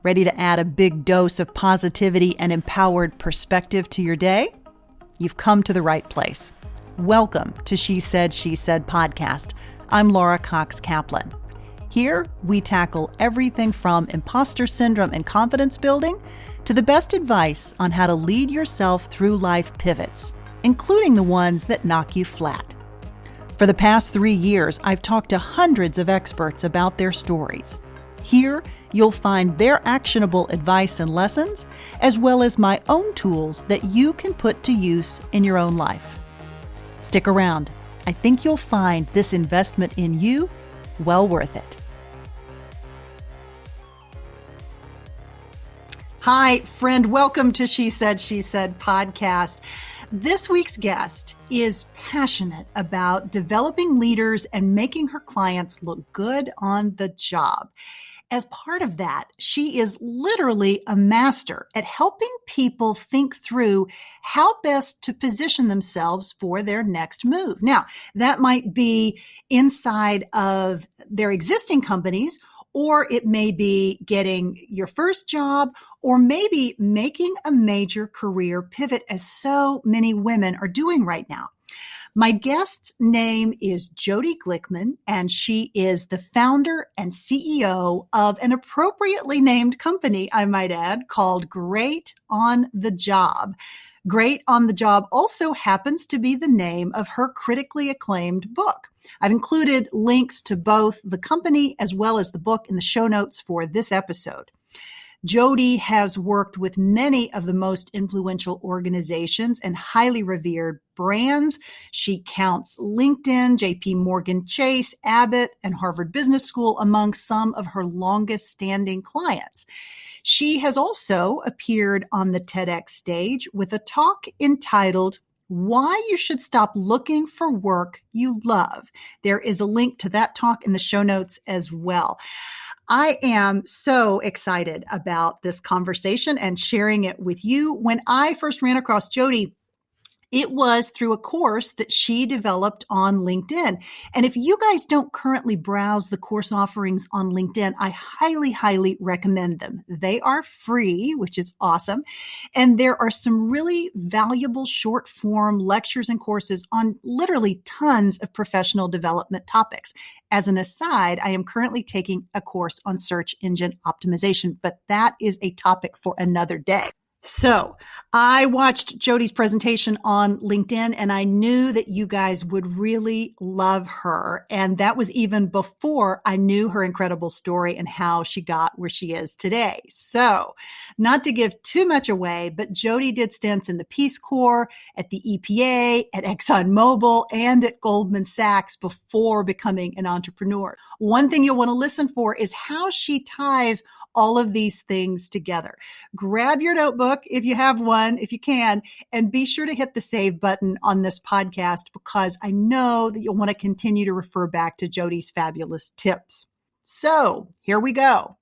Ready to add a big dose of positivity and empowered perspective to your day? You've come to the right place. Welcome to She Said podcast. I'm Laura Cox Kaplan. Here, we tackle everything from imposter syndrome and confidence building to the best advice on how to lead yourself through life pivots, including the ones that knock you flat. For the past 3 years, I've talked to hundreds of experts about their stories. Here, you'll find their actionable advice and lessons, as well as my own tools that you can put to use in your own life. Stick around. I think you'll find this investment in you well worth it. Hi, friend. Welcome to She Said podcast. This week's guest is passionate about developing leaders and making her clients look good on the job. As part of that, she is literally a master at helping people think through how best to position themselves for their next move. Now, that might be inside of their existing companies, or it may be getting your first job, or maybe making a major career pivot, as so many women are doing right now. My guest's name is Jodi Glickman, and she is the founder and CEO of an appropriately named company, I might add, called Great on the Job. Great on the Job also happens to be the name of her critically acclaimed book. I've included links to both the company as well as the book in the show notes for this episode. Jodi has worked with many of the most influential organizations and highly revered brands. She counts LinkedIn, JP Morgan Chase, Abbott, and Harvard Business School among some of her longest standing clients. She has also appeared on the TEDx stage with a talk entitled Why You Should Stop Looking for Work You Love. There is a link to that talk in the show notes as well. I am so excited about this conversation and sharing it with you. When I first ran across Jodi, it was through a course that she developed on LinkedIn. And if you guys don't currently browse the course offerings on LinkedIn, I highly, highly recommend them. They are free, which is awesome. And there are some really valuable short form lectures and courses on literally tons of professional development topics. As an aside, I am currently taking a course on search engine optimization, but that is a topic for another day. So I watched Jodi's presentation on LinkedIn, and I knew that you guys would really love her. And that was even before I knew her incredible story and how she got where she is today. So not to give too much away, but Jodi did stints in the Peace Corps, at the EPA, at ExxonMobil, and at Goldman Sachs before becoming an entrepreneur. One thing you'll want to listen for is how she ties all of these things together. Grab your notebook if you have one, if you can, and be sure to hit the save button on this podcast because I know that you'll want to continue to refer back to Jodi's fabulous tips. So here we go.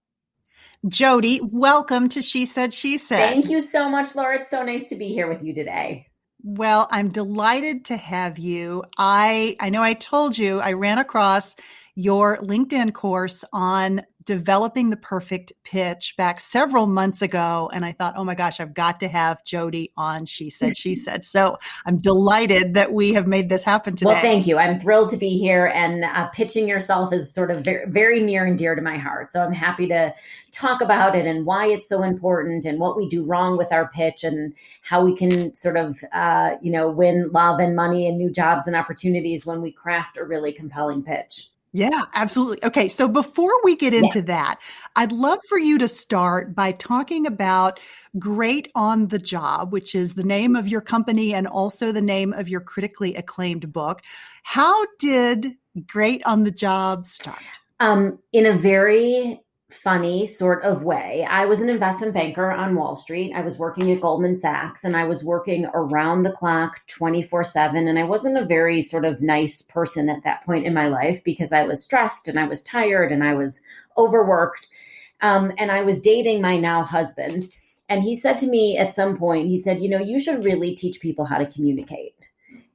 Jodi, welcome to She Said. Thank you so much, Laura. It's so nice to be here with you today. Well, I'm delighted to have you. I know I told you I ran across your LinkedIn course on developing the perfect pitch back several months ago. And I thought, oh my gosh, I've got to have Jodi on She Said. So I'm delighted that we have made this happen today. Well, thank you. I'm thrilled to be here, and pitching yourself is sort of very, very near and dear to my heart. So I'm happy to talk about it and why it's so important and what we do wrong with our pitch and how we can sort of, win love and money and new jobs and opportunities when we craft a really compelling pitch. Yeah, absolutely. Okay. So before we get into that, I'd love for you to start by talking about Great on the Job, which is the name of your company and also the name of your critically acclaimed book. How did Great on the Job start? In a very funny sort of way. I was an investment banker on Wall Street. I was working at Goldman Sachs, and I was working around the clock 24/7. And I wasn't a very sort of nice person at that point in my life because I was stressed and I was tired and I was overworked. And I was dating my now husband. And he said to me at some point, he said, you should really teach people how to communicate.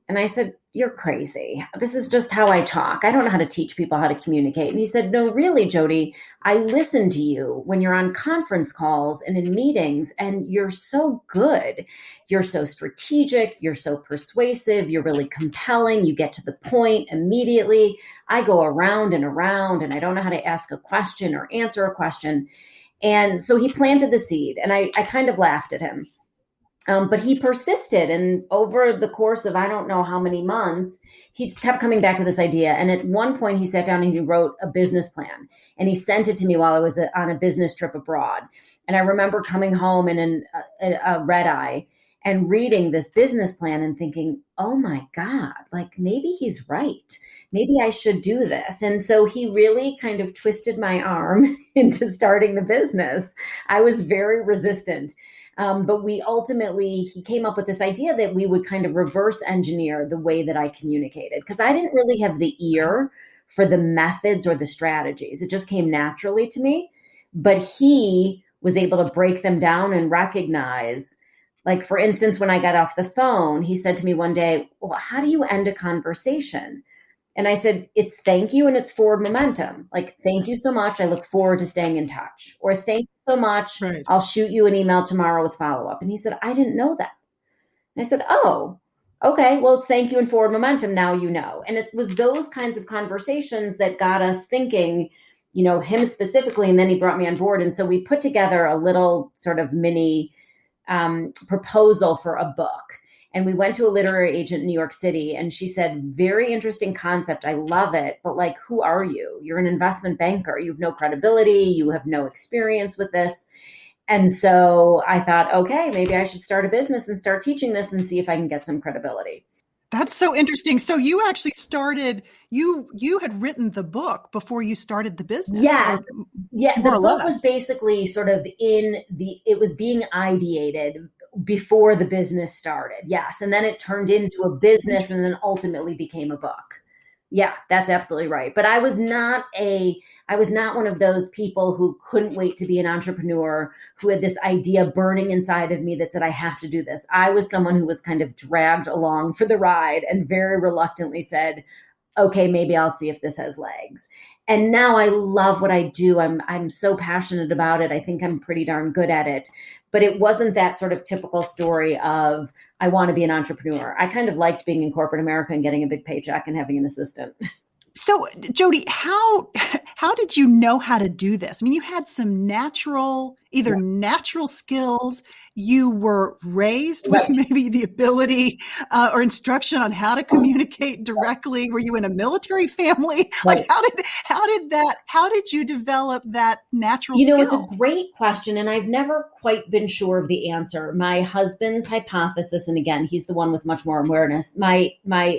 And I said, you're crazy. This is just how I talk. I don't know how to teach people how to communicate. And he said, no, really, Jodi, I listen to you when you're on conference calls and in meetings, and you're so good. You're so strategic. You're so persuasive. You're really compelling. You get to the point immediately. I go around and around, and I don't know how to ask a question or answer a question. And so he planted the seed, and I kind of laughed at him. But he persisted. And over the course of I don't know how many months, he kept coming back to this idea. And at one point, he sat down and he wrote a business plan. And he sent it to me while I was on a business trip abroad. And I remember coming home in a red eye and reading this business plan and thinking, oh my God, like maybe he's right. Maybe I should do this. And so he really kind of twisted my arm into starting the business. I was very resistant. But he came up with this idea that we would kind of reverse engineer the way that I communicated, because I didn't really have the ear for the methods or the strategies. It just came naturally to me. But he was able to break them down and recognize, like, for instance, when I got off the phone, he said to me one day, well, how do you end a conversation? And I said, it's thank you and it's forward momentum. Like, thank you so much. I look forward to staying in touch. Or thank you so much. Right. I'll shoot you an email tomorrow with follow-up. And he said, I didn't know that. And I said, oh, okay. Well, it's thank you and forward momentum. Now you know. And it was those kinds of conversations that got us thinking, him specifically. And then he brought me on board. And so we put together a little sort of mini proposal for a book. And we went to a literary agent in New York City, and she said, very interesting concept. I love it. But like, who are you? You're an investment banker. You have no credibility. You have no experience with this. And so I thought, okay, maybe I should start a business and start teaching this and see if I can get some credibility. That's so interesting. So you actually started, you had written the book before you started the business. Yes. Yeah. The book was basically sort of it was being ideated before the business started. Yes. And then it turned into a business and then ultimately became a book. Yeah, that's absolutely right. But I was not one of those people who couldn't wait to be an entrepreneur, who had this idea burning inside of me that said, I have to do this. I was someone who was kind of dragged along for the ride and very reluctantly said, okay, maybe I'll see if this has legs. And now I love what I do. I'm so passionate about it. I think I'm pretty darn good at it. But it wasn't that sort of typical story of, I want to be an entrepreneur. I kind of liked being in corporate America and getting a big paycheck and having an assistant. So, Jodi, how did you know how to do this? I mean, you had some natural skills. You were raised with maybe the ability or instruction on how to communicate directly. Were you in a military family? Right. Like, how did you develop that natural skill? It's a great question, and I've never quite been sure of the answer. My husband's hypothesis, and again, he's the one with much more awareness. My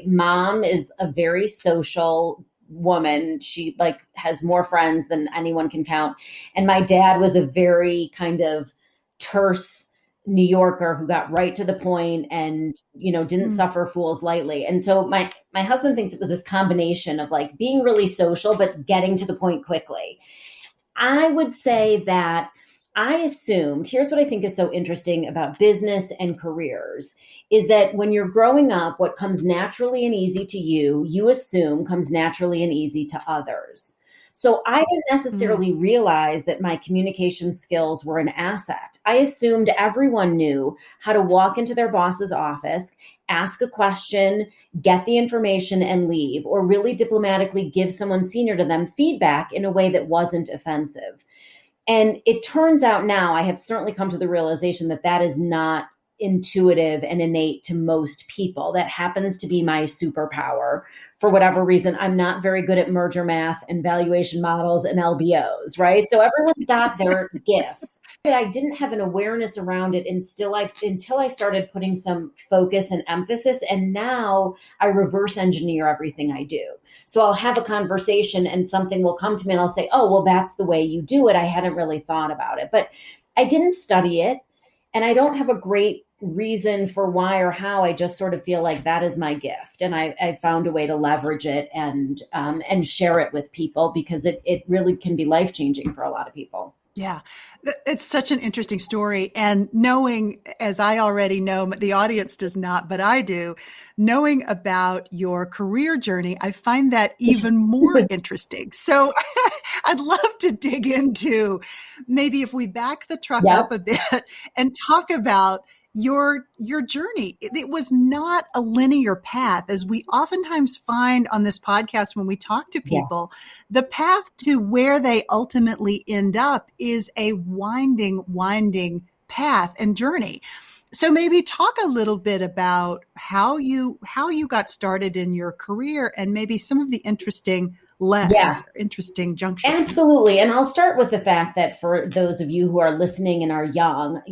mom is a very social woman. She has more friends than anyone can count. And my dad was a very kind of terse New Yorker who got right to the point and, didn't suffer fools lightly. And so my husband thinks it was this combination of like being really social, but getting to the point quickly. I would say that I assumed, here's what I think is so interesting about business and careers, is that when you're growing up, what comes naturally and easy to you, you assume comes naturally and easy to others. So I didn't necessarily realize that my communication skills were an asset. I assumed everyone knew how to walk into their boss's office, ask a question, get the information and leave, or really diplomatically give someone senior to them feedback in a way that wasn't offensive. And it turns out now, I have certainly come to the realization that that is not intuitive and innate to most people. That happens to be my superpower. For whatever reason, I'm not very good at merger math and valuation models and LBOs, right? So everyone's got their gifts. But I didn't have an awareness around it until I started putting some focus and emphasis. And now I reverse engineer everything I do. So I'll have a conversation and something will come to me and I'll say, oh, well, that's the way you do it. I hadn't really thought about it, but I didn't study it. And I don't have a great reason for why or how. I just sort of feel like that is my gift. And I found a way to leverage it and share it with people because it really can be life-changing for a lot of people. Yeah, it's such an interesting story. And knowing, as I already know, the audience does not, but I do, knowing about your career journey, I find that even more interesting. So I'd love to dig into maybe if we back the truck up Yep. a bit and talk about your journey. It was not a linear path, as we oftentimes find on this podcast when we talk to Yeah. people. The path to where they ultimately end up is a winding path and journey. So maybe talk a little bit about how you got started in your career and maybe some of the interesting Yeah. legs, interesting juncture points. Absolutely. And I'll start with the fact that for those of you who are listening and are young,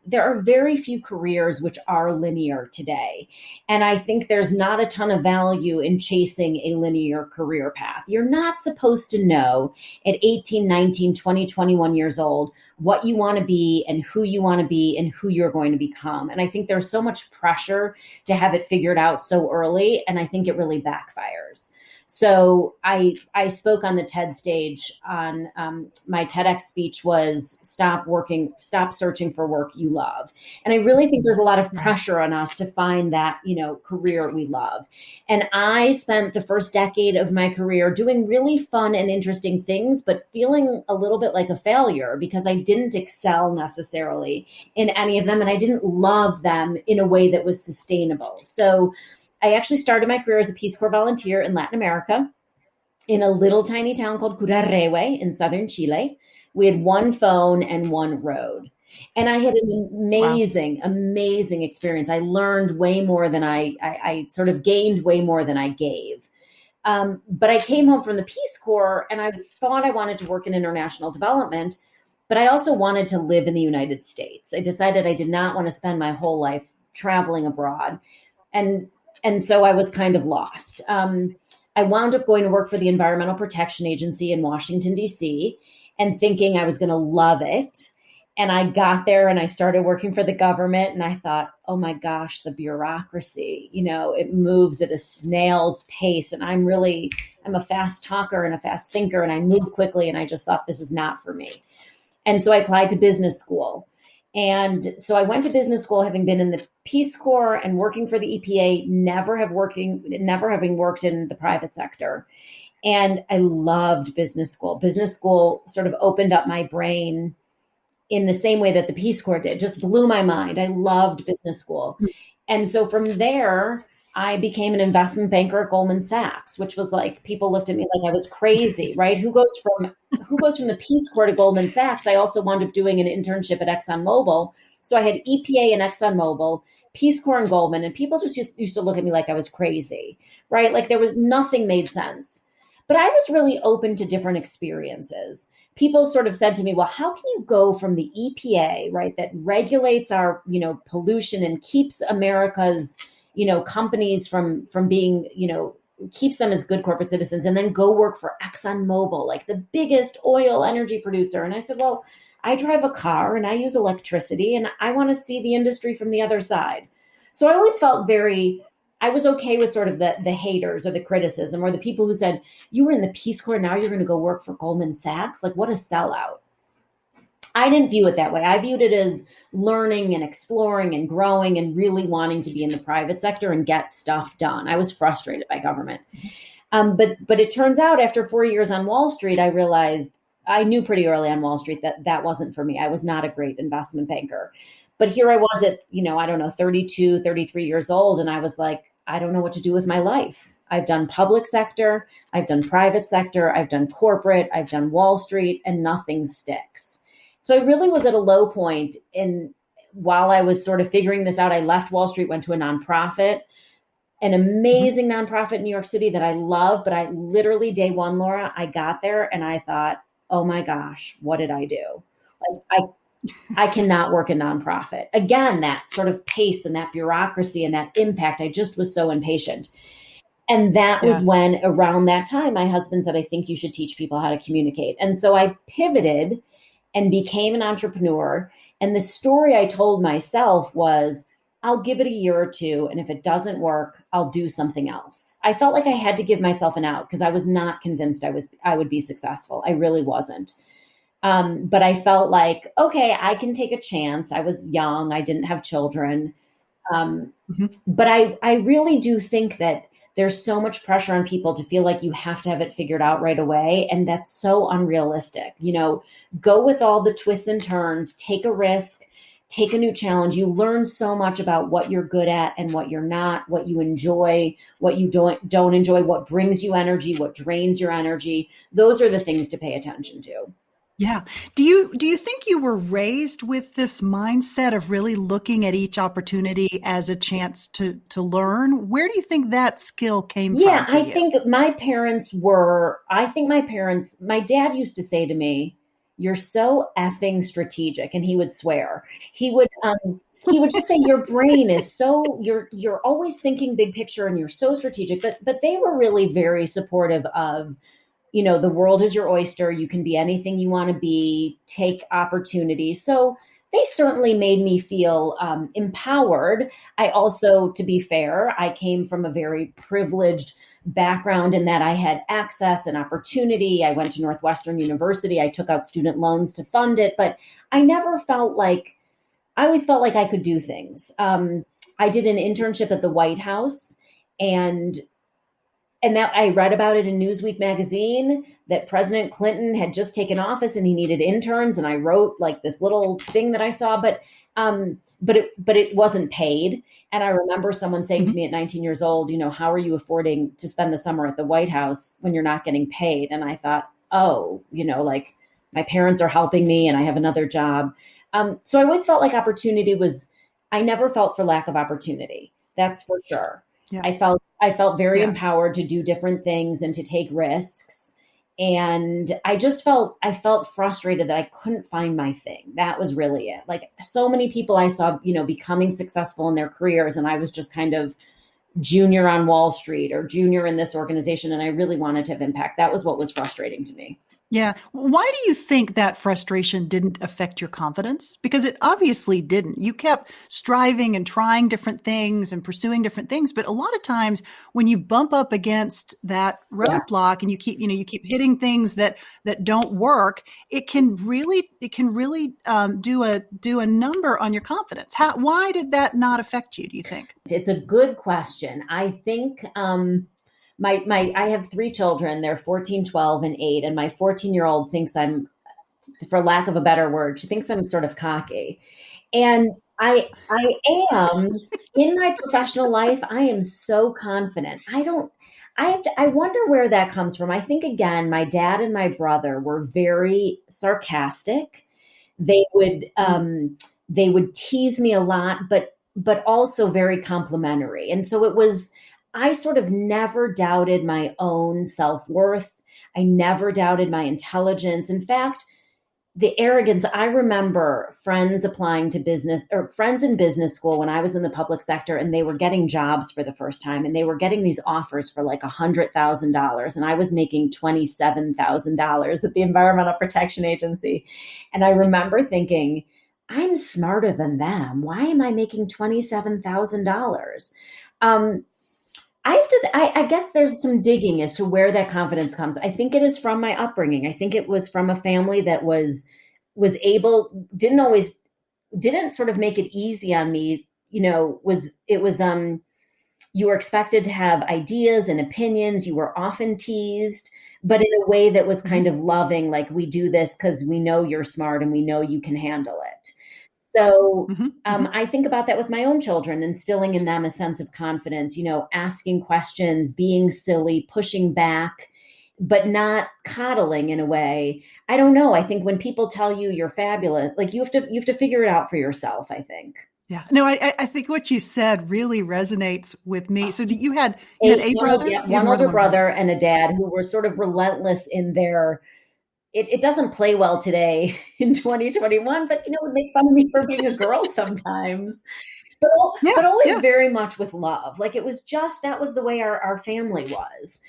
there are very few careers which are linear today. And I think there's not a ton of value in chasing a linear career path. You're not supposed to know at 18, 19, 20, 21 years old what you want to be and who you want to be and who you're going to become. And I think there's so much pressure to have it figured out so early. And I think it really backfires. So I spoke on the TED stage on my TEDx speech was stop searching for work you love. And I really think there's a lot of pressure on us to find that, career we love. And I spent the first decade of my career doing really fun and interesting things, but feeling a little bit like a failure because I didn't excel necessarily in any of them. And I didn't love them in a way that was sustainable. So I actually started my career as a Peace Corps volunteer in Latin America in a little tiny town called Curarrehue in southern Chile. We had one phone and one road. And I had an amazing experience. I learned way more than I sort of gained way more than I gave. But I came home from the Peace Corps and I thought I wanted to work in international development, but I also wanted to live in the United States. I decided I did not want to spend my whole life traveling abroad. And so I was kind of lost. I wound up going to work for the Environmental Protection Agency in Washington, D.C., and thinking I was going to love it. And I got there and I started working for the government and I thought, oh my gosh, the bureaucracy, it moves at a snail's pace. And I'm a fast talker and a fast thinker and I move quickly. And I just thought this is not for me. And so I applied to business school. And so I went to business school, having been in the Peace Corps and working for the EPA, never having worked in the private sector. And I loved business school. Business school sort of opened up my brain in the same way that the Peace Corps did, just blew my mind. I loved business school. And so from there, I became an investment banker at Goldman Sachs, which was like, people looked at me like I was crazy, right? Who goes from the Peace Corps to Goldman Sachs? I also wound up doing an internship at ExxonMobil. So I had EPA and ExxonMobil, Peace Corps and Goldman, and people just used to look at me like I was crazy, right? Like nothing made sense. But I was really open to different experiences. People sort of said to me, well, how can you go from the EPA, right, that regulates our, pollution and keeps America's, companies from being, keeps them as good corporate citizens, and then go work for ExxonMobil, like the biggest oil energy producer. And I said, well, I drive a car and I use electricity and I want to see the industry from the other side. So I always felt I was okay with sort of the haters or the criticism or the people who said, you were in the Peace Corps, now you're going to go work for Goldman Sachs. Like, what a sellout. I didn't view it that way. I viewed it as learning and exploring and growing and really wanting to be in the private sector and get stuff done. I was frustrated by government. But it turns out after 4 years on Wall Street, I realized I knew pretty early on Wall Street that wasn't for me. I was not a great investment banker. But here I was at, 32, 33 years old. And I was like, I don't know what to do with my life. I've done public sector, I've done private sector, I've done corporate, I've done Wall Street, and nothing sticks. So I really was at a low point. And while I was sort of figuring this out, I left Wall Street, went to a nonprofit, an amazing nonprofit in New York City that I love. But I literally, day one, Laura, I got there and I thought, oh my gosh, what did I do? I cannot work a nonprofit. Again, that sort of pace and that bureaucracy and that impact, I just was so impatient. And that was when, around that time, my husband said, I think you should teach people how to communicate. And so I pivoted and became an entrepreneur. And the story I told myself was, I'll give it a year or two. And if it doesn't work, I'll do something else. I felt like I had to give myself an out because I was not convinced I would be successful. I really wasn't. But I felt like, okay, I can take a chance. I was young. I didn't have children. Um, Mhm. but I really do think that there's so much pressure on people to feel like you have to have it figured out right away. And that's so unrealistic. Go with all the twists and turns, take a risk, take a new challenge. You learn so much about what you're good at and what you're not, what you enjoy, what you don't enjoy, what brings you energy, what drains your energy. Those are the things to pay attention to. Yeah. Do you think you were raised with this mindset of really looking at each opportunity as a chance to learn? Where do you think that skill came Yeah, from for you? my dad used to say to me, "You're so effing strategic," and he would swear. He would just say, "Your brain is so, you're always thinking big picture and you're so strategic." But they were really very supportive of, the world is your oyster. You can be anything you want to be, take opportunities. So they certainly made me feel empowered. I also, to be fair, I came from a very privileged background in that I had access and opportunity. I went to Northwestern University. I took out student loans to fund it, but I always felt like I could do things. I did an internship at the White House, and that I read about it in Newsweek magazine that President Clinton had just taken office and he needed interns. And I wrote like this little thing that I saw, but it wasn't paid. And I remember someone saying to Mhm. me at 19 years old, how are you affording to spend the summer at the White House when you're not getting paid? And I thought, oh, like my parents are helping me and I have another job. So I always felt like I never felt for lack of opportunity. That's for sure. Yeah. I felt very Yeah. empowered to do different things and to take risks. And I felt frustrated that I couldn't find my thing. That was really it. Like so many people I saw, becoming successful in their careers, and I was just kind of junior on Wall Street or junior in this organization, and I really wanted to have impact. That was what was frustrating to me. Yeah. Why do you think that frustration didn't affect your confidence? Because it obviously didn't. You kept striving and trying different things and pursuing different things. But a lot of times when you bump up against that Yeah. roadblock and you keep hitting things that don't work, it can really do a number on your confidence. Why did that not affect you, do you think? It's a good question. I think I have three children. They're 14, 12, and 8, and my 14-year-old thinks I'm, for lack of a better word, she thinks I'm sort of cocky. And I am in my professional life, I am so confident. I wonder where that comes from. I think again, my dad and my brother were very sarcastic. They would Mm. they would tease me a lot, but also very complimentary. And so I sort of never doubted my own self-worth. I never doubted my intelligence. In fact, the arrogance, I remember friends applying to business or friends in business school when I was in the public sector, and they were getting jobs for the first time, and they were getting these offers for like $100,000, and I was making $27,000 at the Environmental Protection Agency. And I remember thinking, I'm smarter than them. Why am I making $27,000? Um, I guess there's some digging as to where that confidence comes. I think it is from my upbringing. I think it was from a family that was able, didn't sort of make it easy on me. You were expected to have ideas and opinions. You were often teased, but in a way that was kind Mhm. of loving, like we do this because we know you're smart and we know you can handle it. So Mhm. Mhm. I think about that with my own children, instilling in them a sense of confidence, asking questions, being silly, pushing back, but not coddling in a way. I don't know. I think when people tell you you're fabulous, like you have to figure it out for yourself, I think. Yeah. No, I think what you said really resonates with me. So you had a brother? You had One more than older one brother? brother and a dad who were sort of relentless in their, it doesn't play well today in 2021, but would make fun of me for being a girl sometimes. But Yeah. always Yeah. very much with love. Like it was just, that was the way our family was.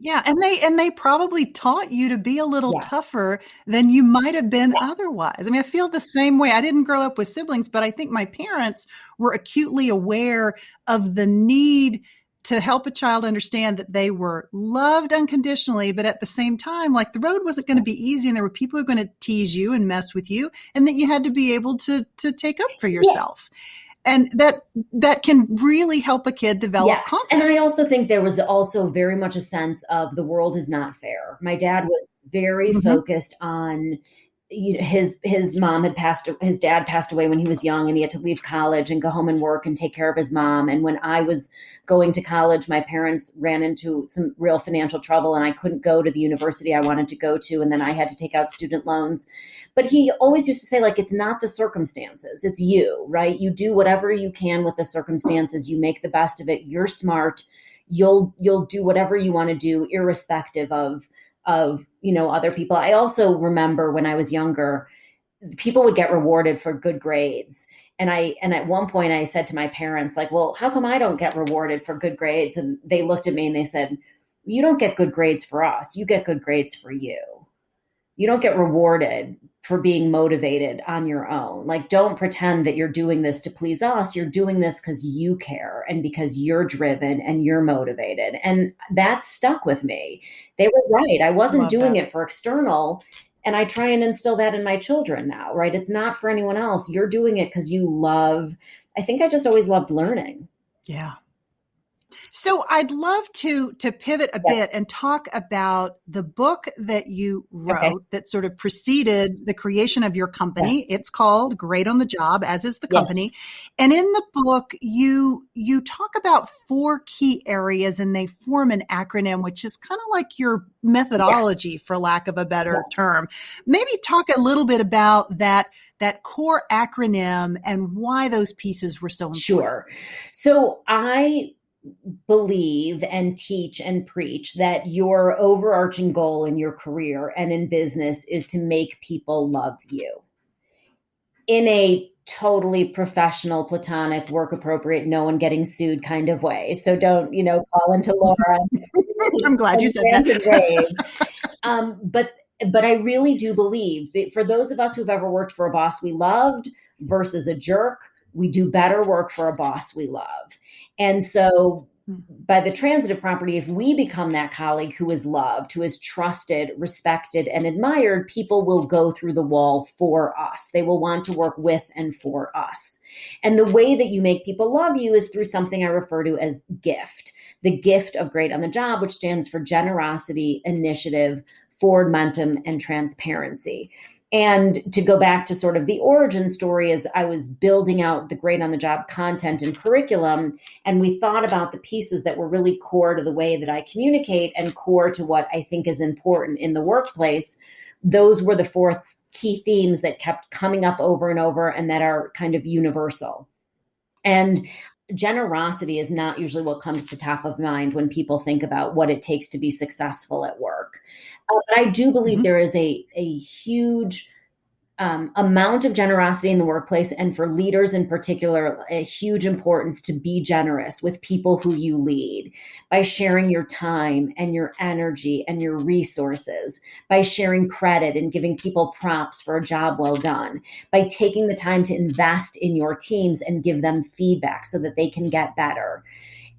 Yeah, and they probably taught you to be a little Yes. tougher than you might have been otherwise. I mean, I feel the same way. I didn't grow up with siblings, but I think my parents were acutely aware of the need to help a child understand that they were loved unconditionally, but at the same time, like the road wasn't going to be easy and there were people who were going to tease you and mess with you, and that you had to be able to take up for yourself. And that can really help a kid develop confidence. And I also think there was also very much a sense of the world is not fair. My dad was very focused on, his dad passed away when he was young, and he had to leave college and go home and work and take care of his mom. And when I was going to college, my parents ran into some real financial trouble and I couldn't go to the university I wanted to go to. And then I had to take out student loans. But he always used to say, like, it's not the circumstances, it's you, right? You do whatever you can with the circumstances. You make the best of it. You're smart. You'll do whatever you want to do, irrespective of other people. I also remember when I was younger, people would get rewarded for good grades. And at one point I said to my parents, like, well, how come I don't get rewarded for good grades? And they looked at me and they said, you don't get good grades for us. You get good grades for you. You don't get rewarded for being motivated on your own. Like, don't pretend that you're doing this to please us. You're doing this because you care and because you're driven and you're motivated. And that stuck with me. They were right. I wasn't doing it for external. And I try and instill that in my children now, right? It's not for anyone else. You're doing it because you love. I think I just always loved learning. Yeah. So I'd love to pivot a bit and talk about the book that you wrote that sort of preceded the creation of your company. It's called Great on the Job, as is the company. And in the book, you talk about 4 key areas, and they form an acronym, which is kind of like your methodology, for lack of a better term. Maybe talk a little bit about that core acronym and why those pieces were so important. Sure. So I believe and teach and preach that your overarching goal in your career and in business is to make people love you in a totally professional, platonic, work appropriate, no one getting sued kind of way. So don't, call into Laura. I'm glad you said that. But I really do believe that for those of us who've ever worked for a boss we loved versus a jerk, we do better work for a boss we love. And so by the transitive property, if we become that colleague who is loved, who is trusted, respected, and admired, people will go through the wall for us. They will want to work with and for us. And the way that you make people love you is through something I refer to as GIFT, the gift of Great on the Job, which stands for generosity, initiative, forward momentum, and transparency. And to go back to sort of the origin story, as I was building out the Great on the Job content and curriculum, and we thought about the pieces that were really core to the way that I communicate and core to what I think is important in the workplace, those were the 4 key themes that kept coming up over and over and that are kind of universal. And generosity is not usually what comes to top of mind when people think about what it takes to be successful at work. But I do believe there is a huge amount of generosity in the workplace, and for leaders in particular, a huge importance to be generous with people who you lead by sharing your time and your energy and your resources, by sharing credit and giving people props for a job well done, by taking the time to invest in your teams and give them feedback so that they can get better.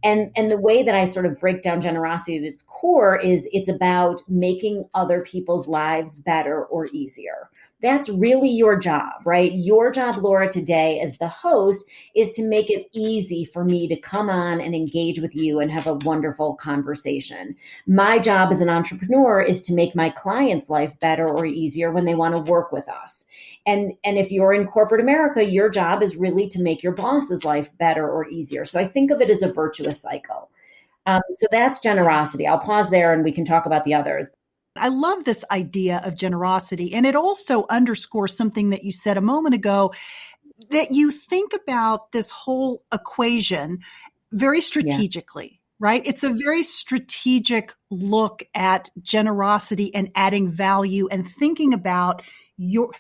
And the way that I sort of break down generosity at its core is it's about making other people's lives better or easier. That's really your job, right? Your job, Laura, today as the host is to make it easy for me to come on and engage with you and have a wonderful conversation. My job as an entrepreneur is to make my clients' life better or easier when they want to work with us. And if you're in corporate America, your job is really to make your boss's life better or easier. So I think of it as a virtuous cycle. So that's generosity. I'll pause there and we can talk about the others. I love this idea of generosity. And it also underscores something that you said a moment ago, that you think about this whole equation very strategically, right? It's a very strategic look at generosity and adding value and thinking about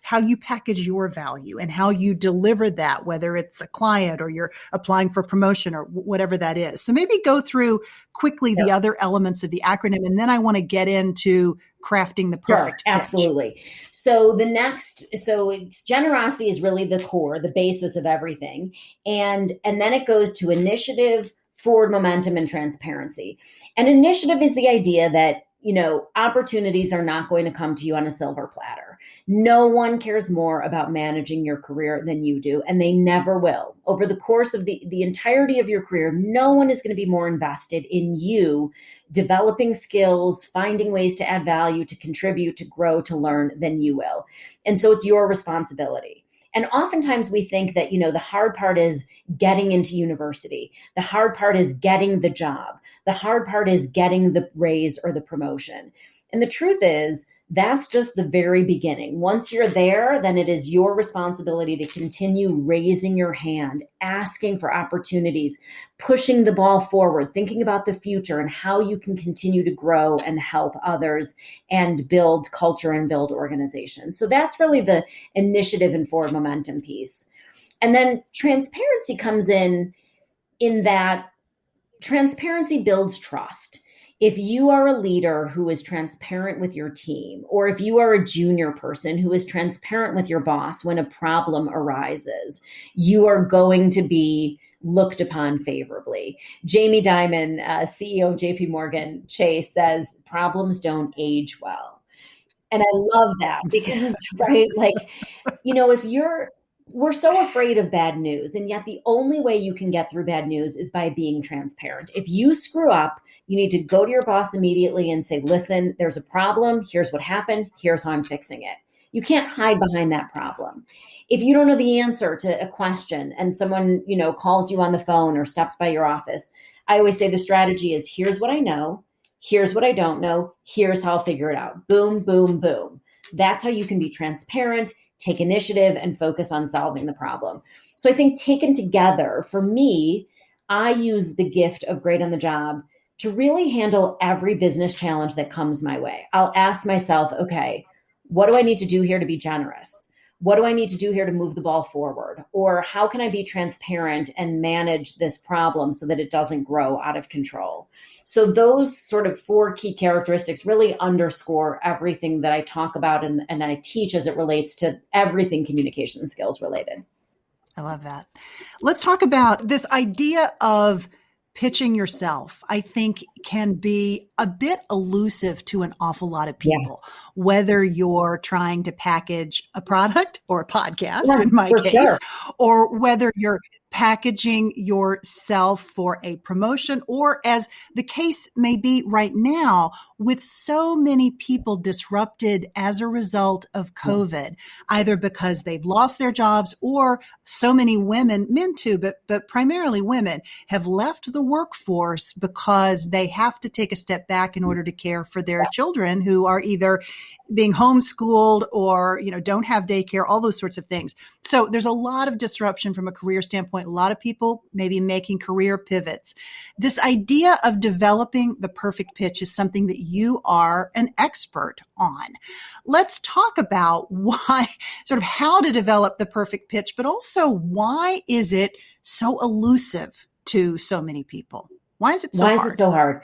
how you package your value and how you deliver that, whether it's a client or you're applying for promotion or whatever that is. So maybe go through quickly the other elements of the acronym, and then I want to get into crafting the perfect pitch. Absolutely. So it's generosity is really the core, the basis of everything. And then it goes to initiative, forward momentum and transparency. And initiative is the idea that, opportunities are not going to come to you on a silver platter. No one cares more about managing your career than you do, and they never will. Over the course of the entirety of your career, no one is going to be more invested in you developing skills, finding ways to add value, to contribute, to grow, to learn than you will. And so it's your responsibility. And oftentimes we think that, the hard part is getting into university. The hard part is getting the job. The hard part is getting the raise or the promotion. And the truth is, that's just the very beginning. Once you're there, then it is your responsibility to continue raising your hand, asking for opportunities, pushing the ball forward, thinking about the future and how you can continue to grow and help others and build culture and build organizations. So that's really the initiative and forward momentum piece. And then transparency comes in that transparency builds trust. If you are a leader who is transparent with your team, or if you are a junior person who is transparent with your boss when a problem arises, you are going to be looked upon favorably. Jamie Dimon, CEO of JP Morgan Chase, says problems don't age well. And I love that because, right, we're so afraid of bad news. And yet the only way you can get through bad news is by being transparent. If you screw up, you need to go to your boss immediately and say, listen, there's a problem. Here's what happened. Here's how I'm fixing it. You can't hide behind that problem. If you don't know the answer to a question and someone, calls you on the phone or stops by your office, I always say the strategy is, here's what I know. Here's what I don't know. Here's how I'll figure it out. Boom, boom, boom. That's how you can be transparent, take initiative, and focus on solving the problem. So I think taken together, for me, I use the gift of Great on the Job to really handle every business challenge that comes my way. I'll ask myself, okay, what do I need to do here to be generous? What do I need to do here to move the ball forward? Or how can I be transparent and manage this problem so that it doesn't grow out of control? So those sort of 4 key characteristics really underscore everything that I talk about and I teach as it relates to everything communication skills related. I love that. Let's talk about this idea of pitching yourself. I think can be a bit elusive to an awful lot of people, whether you're trying to package a product or a podcast, in my case, sure, or whether you're packaging yourself for a promotion, or as the case may be right now, with so many people disrupted as a result of COVID, either because they've lost their jobs or so many women, men too, but primarily women, have left the workforce because they have to take a step back in order to care for their children who are either being homeschooled or, don't have daycare, all those sorts of things. So there's a lot of disruption from a career standpoint. A lot of people maybe making career pivots. This idea of developing the perfect pitch is something that you are an expert on. Let's talk about why, sort of how to develop the perfect pitch, but also why is it so elusive to so many people? Why is it so hard? Why is it so hard?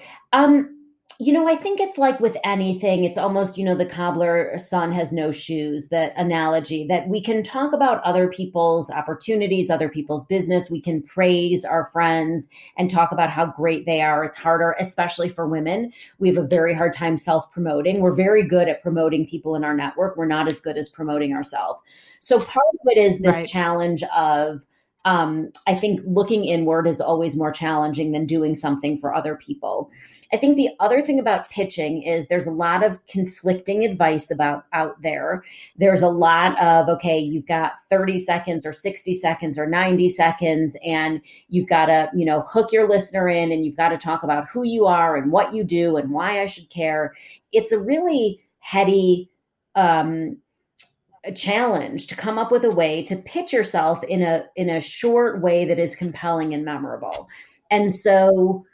I think it's like with anything, it's almost, the cobbler's son has no shoes, that analogy that we can talk about other people's opportunities, other people's business. We can praise our friends and talk about how great they are. It's harder, especially for women. We have a very hard time self-promoting. We're very good at promoting people in our network. We're not as good as promoting ourselves. So part of it is this challenge of, I think looking inward is always more challenging than doing something for other people. I think the other thing about pitching is there's a lot of conflicting advice out there. There's a lot of, okay, you've got 30 seconds or 60 seconds or 90 seconds, and you've got to, hook your listener in, and you've got to talk about who you are and what you do and why I should care. It's a really heady, a challenge to come up with a way to pitch yourself in a short way that is compelling and memorable. And so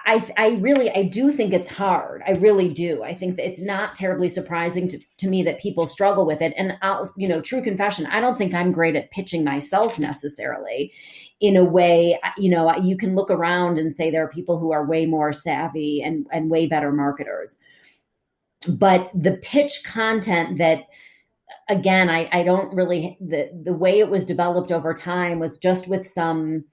I do think it's hard. I really do. I think that it's not terribly surprising to me that people struggle with it. And true confession, I don't think I'm great at pitching myself necessarily in a way. You can look around and say there are people who are way more savvy and way better marketers. But the pitch content that, again, I don't really, the way it was developed over time was just with some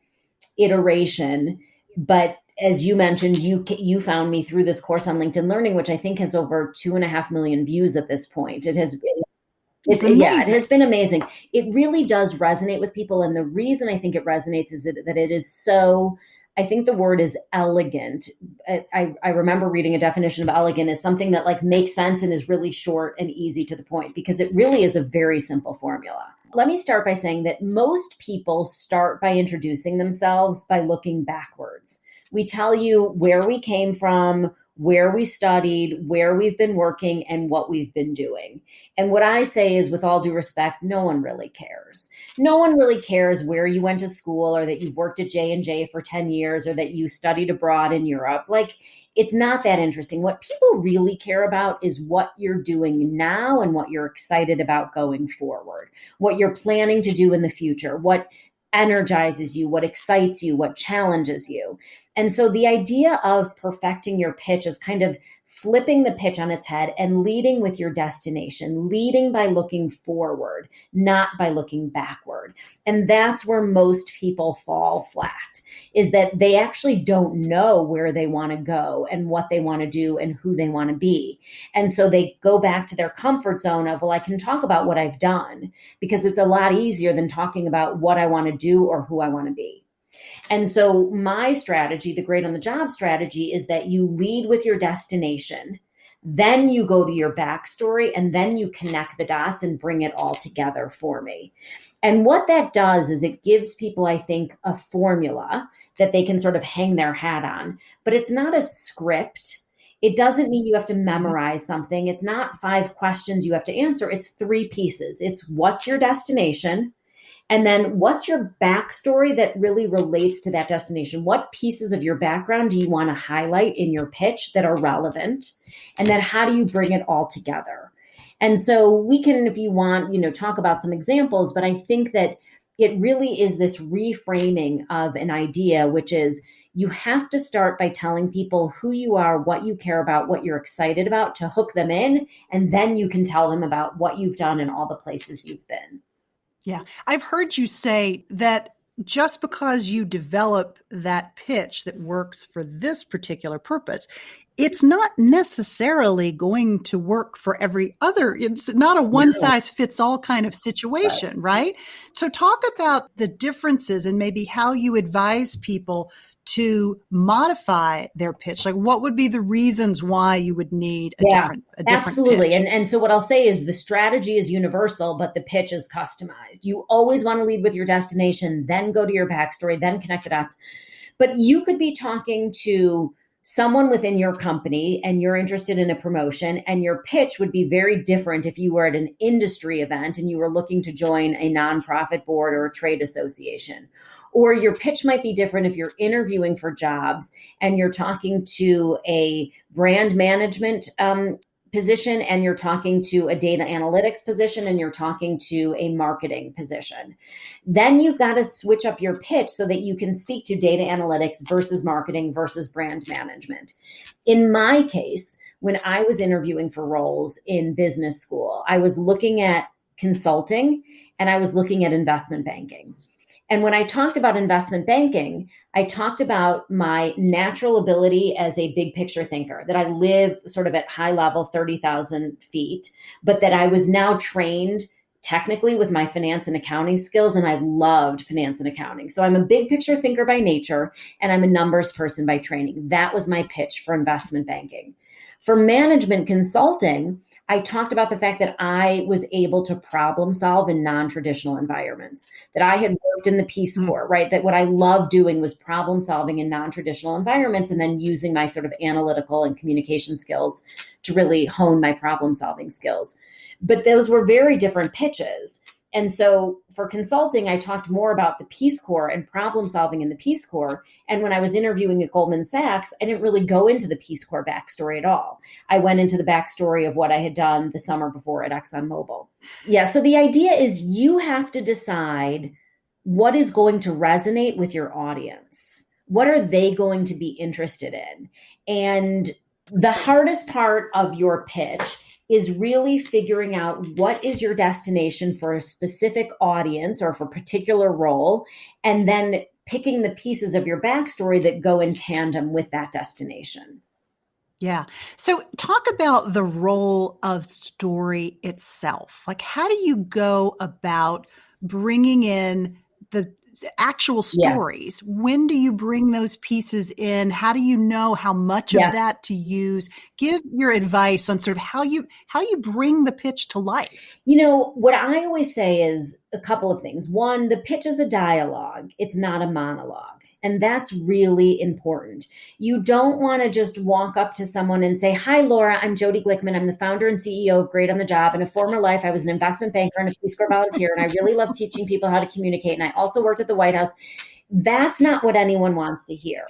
iteration. But as you mentioned, you found me through this course on LinkedIn Learning, which I think has over 2.5 million views at this point. It's Yeah, it amazing. has been amazing. It really does resonate with people. And the reason I think it resonates is that it is so, I think the word is elegant. I remember reading a definition of elegant as something that like makes sense and is really short and easy to the point, because it really is a very simple formula. Let me start by saying that most people start by introducing themselves by looking backwards. We tell you where we came from, where we studied, where we've been working, and what we've been doing. And what I say is, with all due respect, no one really cares. No one really cares where you went to school, or that you've worked at J&J for 10 years, or that you studied abroad in Europe. Like, it's not that interesting. What people really care about is what you're doing now and what you're excited about going forward, what you're planning to do in the future, what energizes you, what excites you, what challenges you. And so the idea of perfecting your pitch is kind of flipping the pitch on its head and leading with your destination, leading by looking forward, not by looking backward. And that's where most people fall flat, is that they actually don't know where they want to go and what they want to do and who they want to be. And so they go back to their comfort zone of, well, I can talk about what I've done, because it's a lot easier than talking about what I want to do or who I want to be. And so my strategy, the Great on the Job strategy, is that you lead with your destination, then you go to your backstory, and then you connect the dots and bring it all together for me. And what that does is it gives people, I think, a formula that they can sort of hang their hat on. But it's not a script. It doesn't mean you have to memorize something. It's not 5 questions you have to answer. It's 3 pieces. It's what's your destination? And then what's your backstory that really relates to that destination? What pieces of your background do you want to highlight in your pitch that are relevant? And then how do you bring it all together? And so we can, if you want, talk about some examples, but I think that it really is this reframing of an idea, which is you have to start by telling people who you are, what you care about, what you're excited about, to hook them in. And then you can tell them about what you've done and all the places you've been. Yeah. I've heard you say that just because you develop that pitch that works for this particular purpose, it's not necessarily going to work for every other. It's not a one size fits all kind of situation, right? So talk about the differences and maybe how you advise people to modify their pitch. Like, what would be the reasons why you would need a different absolutely. pitch? And so what I'll say is the strategy is universal, but the pitch is customized. You always want to lead with your destination, then go to your backstory, then connect the dots. But you could be talking to someone within your company and you're interested in a promotion, and your pitch would be very different if you were at an industry event and you were looking to join a nonprofit board or a trade association. Or your pitch might be different if you're interviewing for jobs and you're talking to a brand management position, and you're talking to a data analytics position, and you're talking to a marketing position. Then you've got to switch up your pitch so that you can speak to data analytics versus marketing versus brand management. In my case, when I was interviewing for roles in business school, I was looking at consulting and I was looking at investment banking. And when I talked about investment banking, I talked about my natural ability as a big picture thinker, that I live sort of at high level, 30,000 feet, but that I was now trained technically with my finance and accounting skills, and I loved finance and accounting. So I'm a big picture thinker by nature, and I'm a numbers person by training. That was my pitch for investment banking. For management consulting, I talked about the fact that I was able to problem solve in non-traditional environments, that I had worked in the Peace Corps, right? That what I loved doing was problem solving in non-traditional environments, and then using my sort of analytical and communication skills to really hone my problem solving skills. But those were very different pitches. And so for consulting, I talked more about the Peace Corps and problem solving in the Peace Corps. And when I was interviewing at Goldman Sachs, I didn't really go into the Peace Corps backstory at all. I went into the backstory of what I had done the summer before at ExxonMobil. Yeah, so the idea is you have to decide what is going to resonate with your audience. What are they going to be interested in? And the hardest part of your pitch is really figuring out what is your destination for a specific audience or for a particular role, and then picking the pieces of your backstory that go in tandem with that destination. Yeah. So talk about the role of story itself. Like, how do you go about bringing in the actual Yeah. stories? When do you bring those pieces in? How do you know how much of Yes. that to use? Give your advice on sort of how you bring the pitch to life. What I always say is a couple of things. One, the pitch is a dialogue. It's not a monologue. And that's really important. You don't want to just walk up to someone and say, "Hi, Laura, I'm Jodi Glickman. I'm the founder and CEO of Great on the Job. In a former life, I was an investment banker and a Peace Corps volunteer, and I really love teaching people how to communicate. And I also worked at the White House." That's not what anyone wants to hear.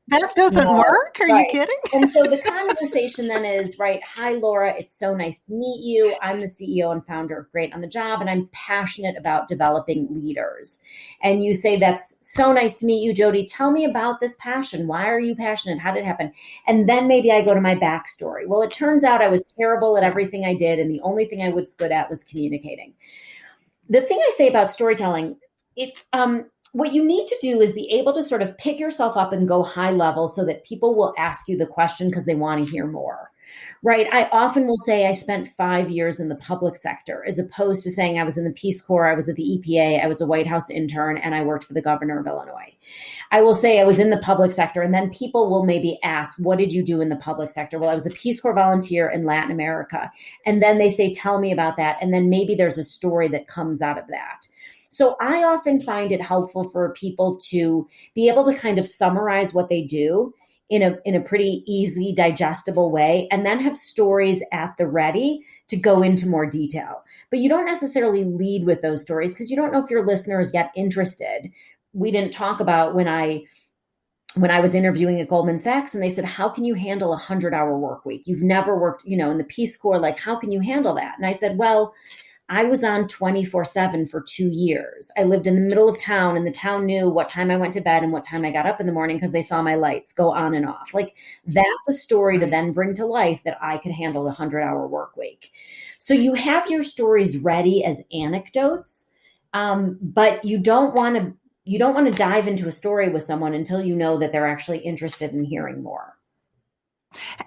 That doesn't No, work. Are you right. kidding? And so the conversation then is, right, "Hi, Laura, it's so nice to meet you. I'm the CEO and founder of Great on the Job, and I'm passionate about developing leaders." And you say, "That's so nice to meet you, Jodi. Tell me about this passion. Why are you passionate? How did it happen?" And then maybe I go to my backstory. Well, it turns out I was terrible at everything I did, and the only thing I was good at was communicating. The thing I say about storytelling, what you need to do is be able to sort of pick yourself up and go high level so that people will ask you the question because they want to hear more, right? I often will say I spent 5 years in the public sector as opposed to saying I was in the Peace Corps, I was at the EPA, I was a White House intern, and I worked for the governor of Illinois. I will say I was in the public sector, and then people will maybe ask, "What did you do in the public sector?" Well, I was a Peace Corps volunteer in Latin America. And then they say, "Tell me about that." And then maybe there's a story that comes out of that. So I often find it helpful for people to be able to kind of summarize what they do in a pretty easy, digestible way, and then have stories at the ready to go into more detail. But you don't necessarily lead with those stories because you don't know if your listener is yet interested. We didn't talk about when I was interviewing at Goldman Sachs and they said, "How can you handle a 100-hour work week? You've never worked, in the Peace Corps. Like, how can you handle that?" And I said, "Well, I was on 24/7 for 2 years. I lived in the middle of town and the town knew what time I went to bed and what time I got up in the morning because they saw my lights go on and off." Like, that's a story to then bring to life that I could handle a 100-hour work week. So you have your stories ready as anecdotes, but you don't want to dive into a story with someone until you know that they're actually interested in hearing more.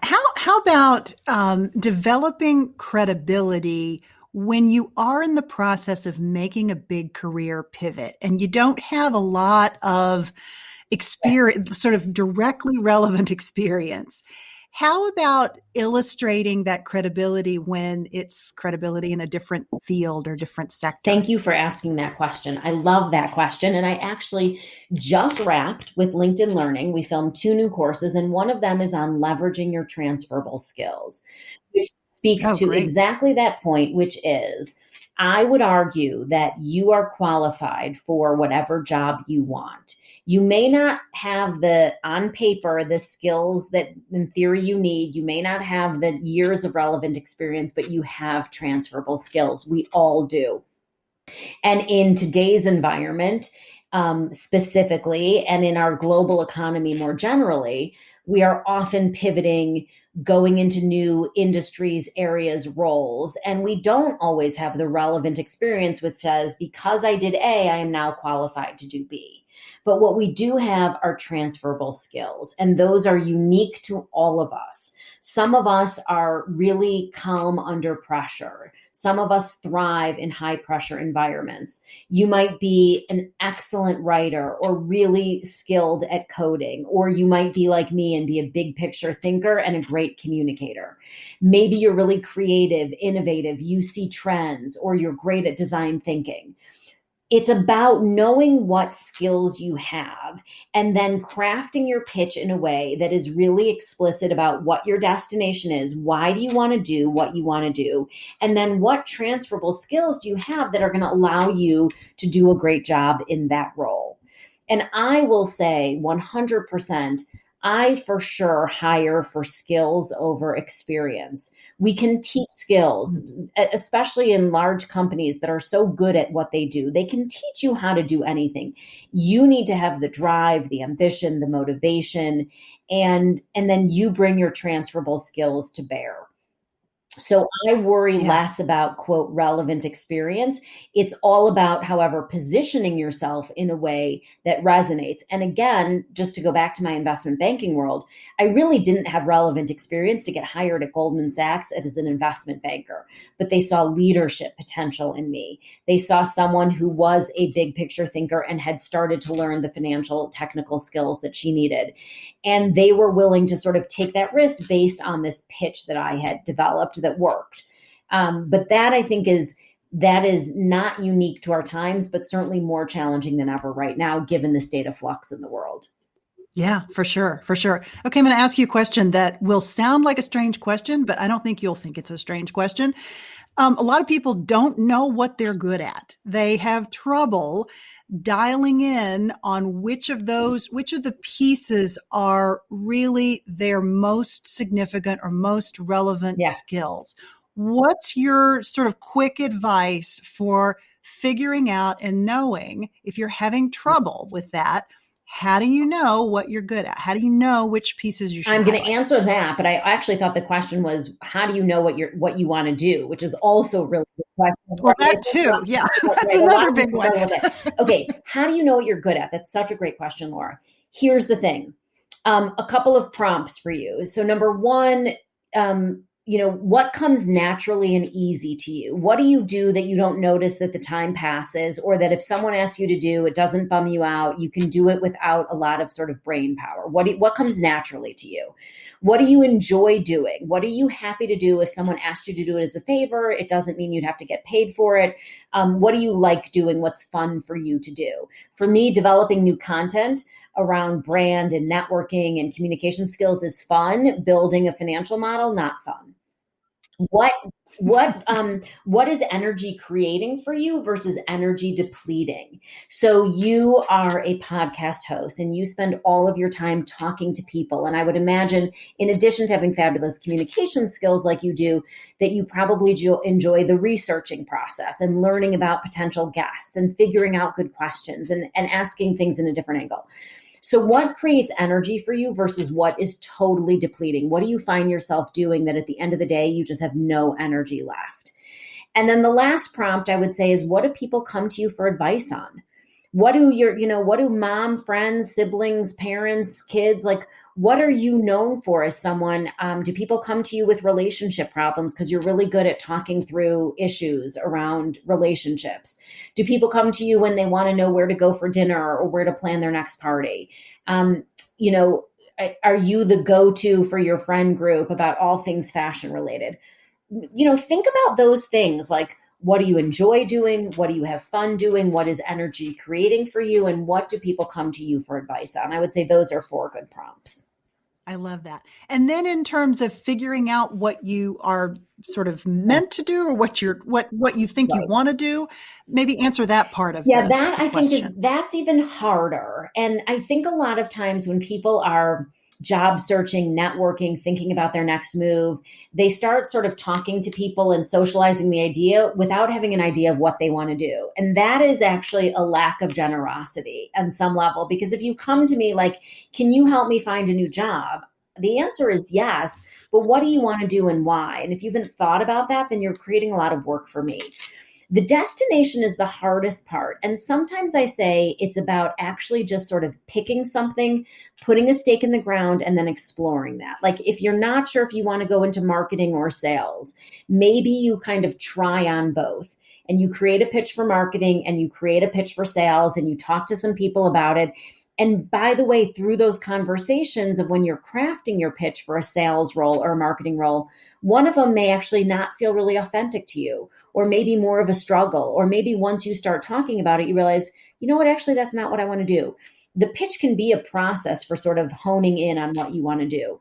How about developing credibility when you are in the process of making a big career pivot and you don't have a lot of experience, sort of directly relevant experience? How about illustrating that credibility when it's credibility in a different field or different sector? Thank you for asking that question. I love that question. And I actually just wrapped with LinkedIn Learning. We filmed 2 new courses, and one of them is on leveraging your transferable skills, which speaks to Great. exactly that point, which is, I would argue that you are qualified for whatever job you want. You may not have on paper, the skills that in theory you need. You may not have the years of relevant experience, but you have transferable skills. We all do. And in today's environment, specifically, and in our global economy more generally, we are often pivoting, going into new industries, areas, roles, and we don't always have the relevant experience which says, because I did A, I am now qualified to do B. But what we do have are transferable skills, and those are unique to all of us. Some of us are really calm under pressure. Some of us thrive in high pressure environments. You might be an excellent writer or really skilled at coding, or you might be like me and be a big picture thinker and a great communicator. Maybe you're really creative, innovative, you see trends, or you're great at design thinking. It's about knowing what skills you have and then crafting your pitch in a way that is really explicit about what your destination is. Why do you want to do what you want to do? And then what transferable skills do you have that are going to allow you to do a great job in that role? And I will say 100%, I for sure hire for skills over experience. We can teach skills, especially in large companies that are so good at what they do. They can teach you how to do anything. You need to have the drive, the ambition, the motivation, and then you bring your transferable skills to bear. So I worry Yeah. less about, quote, relevant experience. It's all about, however, positioning yourself in a way that resonates. And again, just to go back to my investment banking world, I really didn't have relevant experience to get hired at Goldman Sachs as an investment banker, but they saw leadership potential in me. They saw someone who was a big picture thinker and had started to learn the financial technical skills that she needed. And they were willing to sort of take that risk based on this pitch that I had developed that worked. But that I think that is not unique to our times, but certainly more challenging than ever right now, given the state of flux in the world. Yeah, for sure. For sure. Okay. I'm going to ask you a question that will sound like a strange question, but I don't think you'll think it's a strange question. A lot of people don't know what they're good at. They have trouble dialing in on which of the pieces are really their most significant or most relevant Yeah. skills. What's your sort of quick advice for figuring out and knowing if you're having trouble with that? How do you know what you're good at? How do you know which pieces you should I'm going to highlight? answer that, but I actually thought the question was, how do you know what you want to do? Which is also a really good question. Well, Right? that too. Yeah, that's Right. A lot another of big people one. struggle with it. Okay, how do you know what you're good at? That's such a great question, Laura. Here's the thing. A couple of prompts for you. So number one, what comes naturally and easy to you? What do you do that you don't notice that the time passes, or that if someone asks you to do, it doesn't bum you out? You can do it without a lot of sort of brain power. What comes naturally to you? What do you enjoy doing? What are you happy to do if someone asked you to do it as a favor? It doesn't mean you'd have to get paid for it. What do you like doing? What's fun for you to do? For me, developing new content around brand and networking and communication skills is fun. Building a financial model, not fun. What what is energy creating for you versus energy depleting? So you are a podcast host and you spend all of your time talking to people, and I would imagine, in addition to having fabulous communication skills like you do, that you probably enjoy the researching process and learning about potential guests and figuring out good questions and asking things in a different angle. So what creates energy for you versus what is totally depleting? What do you find yourself doing that at the end of the day, you just have no energy left? And then the last prompt I would say is, what do people come to you for advice on? What do mom, friends, siblings, parents, kids, like, what are you known for as someone? Do people come to you with relationship problems because you're really good at talking through issues around relationships? Do people come to you when they want to know where to go for dinner or where to plan their next party? Um, you know, are you the go-to for your friend group about all things fashion related? Think about those things, like, what do you enjoy doing? What do you have fun doing? What is energy creating for you? And what do people come to you for advice on? I would say those are 4 good prompts. I love that. And then in terms of figuring out what you are sort of Yeah. meant to do, or what you think you Right. want to do, maybe answer that part of Yeah, the that I think question. that's even harder. And I think a lot of times when people are job searching, networking, thinking about their next move, they start sort of talking to people and socializing the idea without having an idea of what they want to do. And that is actually a lack of generosity on some level. Because if you come to me like, can you help me find a new job? The answer is yes. But what do you want to do and why? And if you haven't thought about that, then you're creating a lot of work for me. The destination is the hardest part. And sometimes I say it's about actually just sort of picking something, putting a stake in the ground, and then exploring that. Like, if you're not sure if you want to go into marketing or sales, maybe you kind of try on both. And you create a pitch for marketing and you create a pitch for sales and you talk to some people about it. And by the way, through those conversations of when you're crafting your pitch for a sales role or a marketing role, one of them may actually not feel really authentic to you, or maybe more of a struggle. Or maybe once you start talking about it, you realize, you know what, actually, that's not what I want to do. The pitch can be a process for sort of honing in on what you want to do.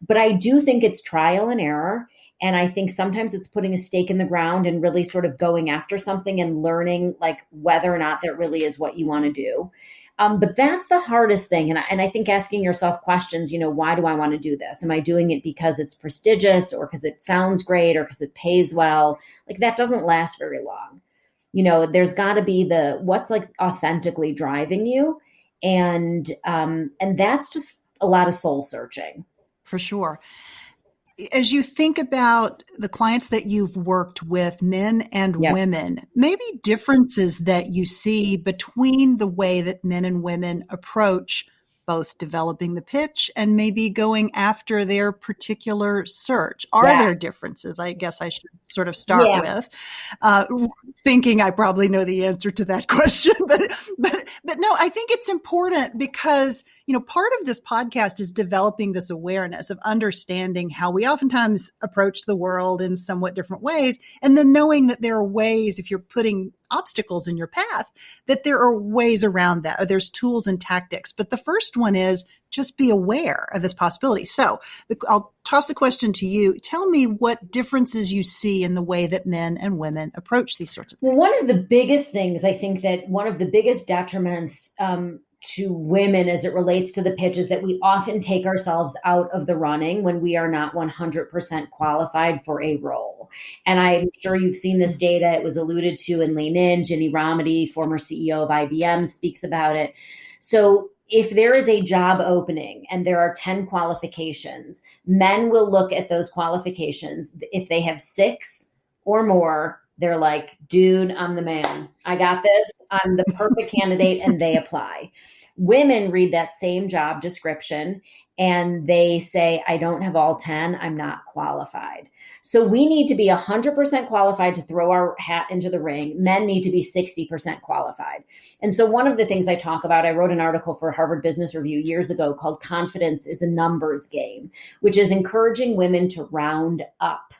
But I do think it's trial and error. And I think sometimes it's putting a stake in the ground and really sort of going after something and learning, like, whether or not that really is what you want to do. But that's the hardest thing. And I think asking yourself questions, why do I want to do this? Am I doing it because it's prestigious, or because it sounds great, or because it pays well? Like, that doesn't last very long. There's got to be what's like authentically driving you. And that's just a lot of soul searching. For sure. as you think about the clients that you've worked with, men and Yep. women, maybe differences that you see between the way that men and women approach both developing the pitch and maybe going after their particular search. Are there Yes. differences? I guess I should sort of start Yeah. with, thinking I probably know the answer to that question, but no, I think it's important because, part of this podcast is developing this awareness of understanding how we oftentimes approach the world in somewhat different ways. And then knowing that there are ways, if you're putting obstacles in your path, that there are ways around that. Or there's tools and tactics. But the first one is just be aware of this possibility. So I'll toss a question to you. Tell me what differences you see in the way that men and women approach these sorts of things. Well, one of the biggest things, I think that one of the biggest detriments to women as it relates to the pitch is that we often take ourselves out of the running when we are not 100% qualified for a role. And I'm sure you've seen this data. It was alluded to in Lean In. Ginny Rometty, former CEO of IBM, speaks about it. So if there is a job opening and there are 10 qualifications, men will look at those qualifications. If they have 6 or more, they're like, dude, I'm the man. I got this. I'm the perfect candidate, and they apply. Women read that same job description and they say, I don't have all 10. I'm not qualified. So we need to be 100% qualified to throw our hat into the ring. Men need to be 60% qualified. And so one of the things I talk about, I wrote an article for Harvard Business Review years ago called Confidence is a Numbers Game, which is encouraging women to round up.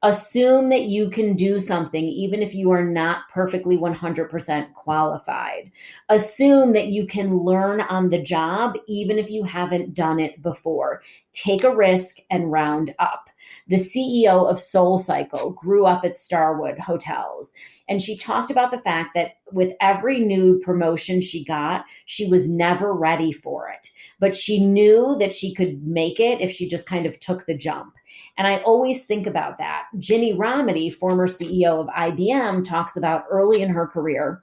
Assume that you can do something even if you are not perfectly 100% qualified. Assume that you can learn on the job even if you haven't done it before. Take a risk and round up. The CEO of SoulCycle grew up at Starwood Hotels, and she talked about the fact that with every new promotion she got, she was never ready for it. But she knew that she could make it if she just kind of took the jump. And I always think about that. Ginny Rometty, former CEO of IBM, talks about early in her career,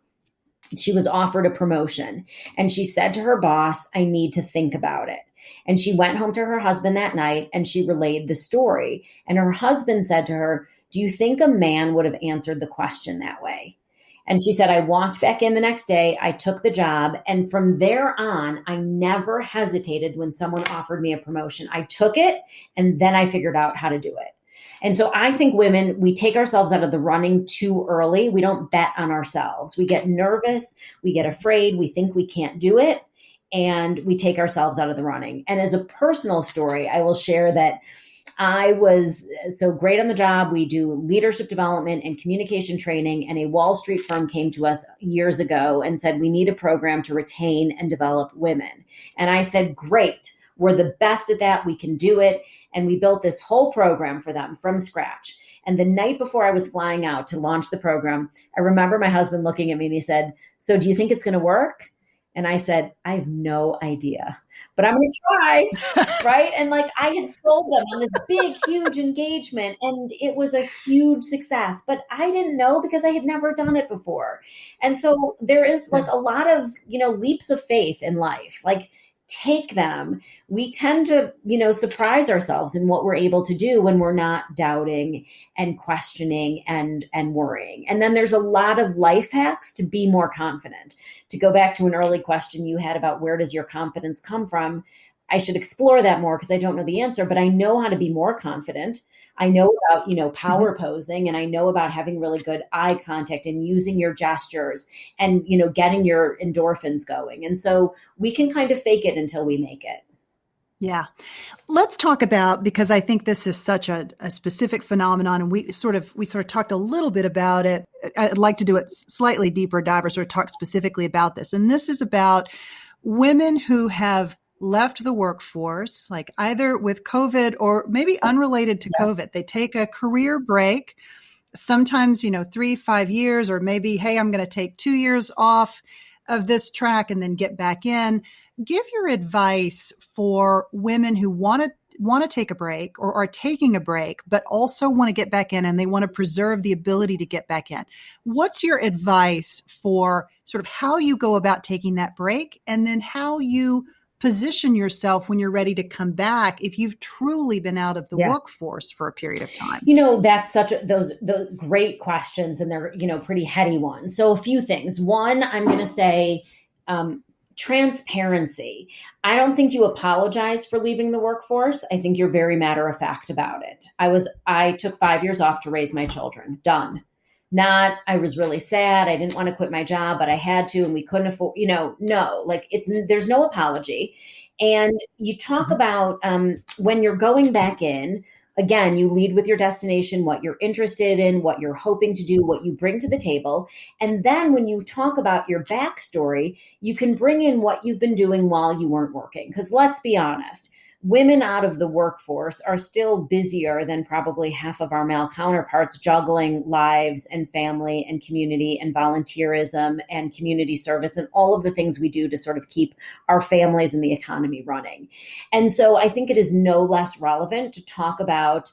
she was offered a promotion and she said to her boss, I need to think about it. And she went home to her husband that night and she relayed the story. And her husband said to her, do you think a man would have answered the question that way? And she said, I walked back in the next day, I took the job. And from there on, I never hesitated when someone offered me a promotion. I took it and then I figured out how to do it. And so I think women, we take ourselves out of the running too early. We don't bet on ourselves. We get nervous, we get afraid, we think we can't do it, and we take ourselves out of the running. And as a personal story, I will share that I was so great on the job. We do leadership development and communication training, and a Wall Street firm came to us years ago and said, we need a program to retain and develop women. And I said, great, we're the best at that. We can do it. And we built this whole program for them from scratch. And the night before I was flying out to launch the program, I remember my husband looking at me and he said, so do you think it's going to work? And I said, I have no idea, but I'm going to try, right? And like I had sold them on this big, huge engagement and it was a huge success, but I didn't know because I had never done it before. And so there is like a lot of, leaps of faith in life. Like take them. We tend to, surprise ourselves in what we're able to do when we're not doubting and questioning and worrying. And then there's a lot of life hacks to be more confident. To go back to an early question you had about where does your confidence come from? I should explore that more because I don't know the answer, but I know how to be more confident. I know about, power posing, and I know about having really good eye contact and using your gestures and, getting your endorphins going. And so we can kind of fake it until we make it. Yeah. Let's talk about, because I think this is such a specific phenomenon, and we sort of talked a little bit about it. I'd like to do it slightly deeper dive or sort of talk specifically about this. And this is about women who have left the workforce, like either with COVID or maybe unrelated to COVID. They take a career break, sometimes, 3-5 years, or maybe, hey, I'm going to take 2 years off of this track and then get back in. Give your advice for women who want to take a break or are taking a break, but also want to get back in and they want to preserve the ability to get back in. What's your advice for sort of how you go about taking that break and then how you position yourself when you're ready to come back if you've truly been out of the Yeah. workforce for a period of time? That's those great questions, and they're, pretty heady ones. So a few things. One, I'm going to say, transparency. I don't think you apologize for leaving the workforce. I think you're very matter of fact about it. I took 5 years off to raise my children. Done. Not, I was really sad. I didn't want to quit my job, but I had to, and we couldn't afford, no, like there's no apology. And you talk about when you're going back in, again, you lead with your destination, what you're interested in, what you're hoping to do, what you bring to the table. And then when you talk about your backstory, you can bring in what you've been doing while you weren't working. Because let's be honest, women out of the workforce are still busier than probably half of our male counterparts, juggling lives and family and community and volunteerism and community service and all of the things we do to sort of keep our families and the economy running. And so I think it is no less relevant to talk about,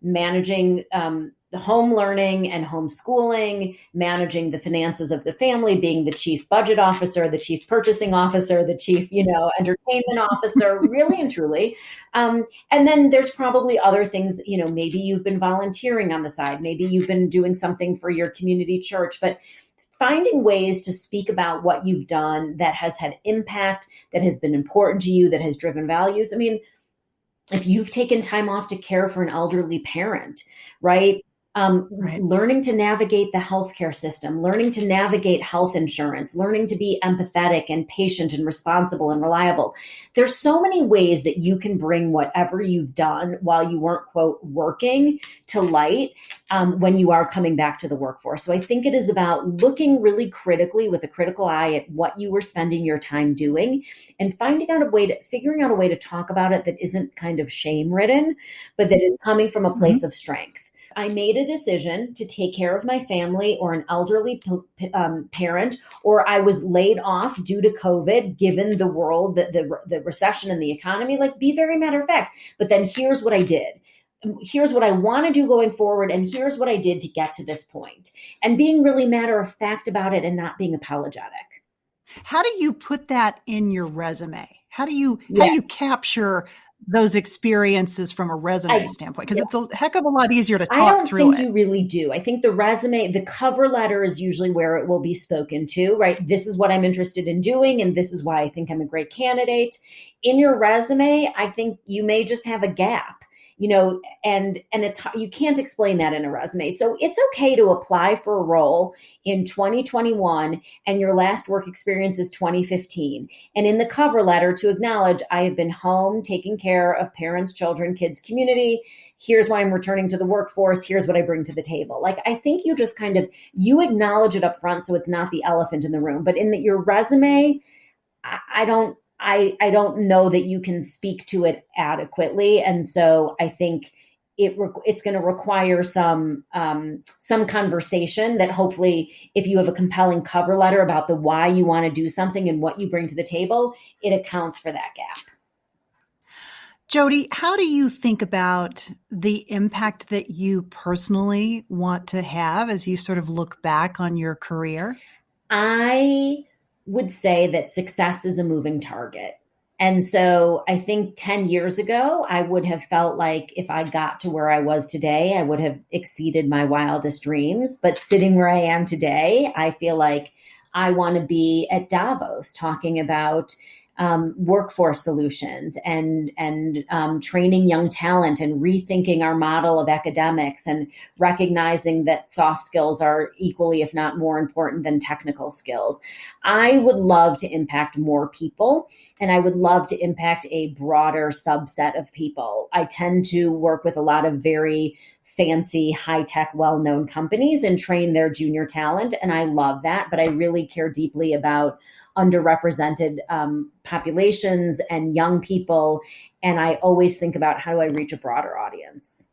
managing the home learning and homeschooling, managing the finances of the family, being the chief budget officer, the chief purchasing officer, the chief, entertainment officer, really and truly. And then there's probably other things that, maybe you've been volunteering on the side, maybe you've been doing something for your community church, but finding ways to speak about what you've done that has had impact, that has been important to you, that has driven values. I mean, if you've taken time off to care for an elderly parent, right? Right. Learning to navigate the healthcare system, learning to navigate health insurance, learning to be empathetic and patient and responsible and reliable. There's so many ways that you can bring whatever you've done while you weren't, quote, working to light when you are coming back to the workforce. So I think it is about looking really critically with a critical eye at what you were spending your time doing and figuring out a way to talk about it that isn't kind of shame ridden, but that is coming from a place of strength. I made a decision to take care of my family or an elderly parent, or I was laid off due to COVID, given the world, the recession and the economy, like be very matter of fact. But then here's what I did. Here's what I want to do going forward. And here's what I did to get to this point. And being really matter of fact about it and not being apologetic. How do you put that in your resume? How do you capture those experiences from a resume standpoint? Because it's a heck of a lot easier to talk through it. I don't think you really do. I think the resume, the cover letter is usually where it will be spoken to, right? This is what I'm interested in doing, and this is why I think I'm a great candidate. In your resume, I think you may just have a gap. And it's, you can't explain that in a resume. So it's okay to apply for a role in 2021 and your last work experience is 2015. And in the cover letter to acknowledge, I have been home taking care of parents, children, kids, community. Here's why I'm returning to the workforce. Here's what I bring to the table. Like, I think you just you acknowledge it up front so it's not the elephant in the room. But in your resume, I don't know that you can speak to it adequately. And so I think it's going to require some conversation that hopefully, if you have a compelling cover letter about the why you want to do something and what you bring to the table, it accounts for that gap. Jodi, how do you think about the impact that you personally want to have as you sort of look back on your career? I would say that success is a moving target. And so I think 10 years ago, I would have felt like if I got to where I was today, I would have exceeded my wildest dreams. But sitting where I am today, I feel like I want to be at Davos talking about workforce solutions and training young talent and rethinking our model of academics and recognizing that soft skills are equally, if not more important than technical skills. I would love to impact more people, and I would love to impact a broader subset of people. I tend to work with a lot of very fancy, high-tech, well-known companies and train their junior talent. And I love that, but I really care deeply about underrepresented populations and young people. And I always think about, how do I reach a broader audience?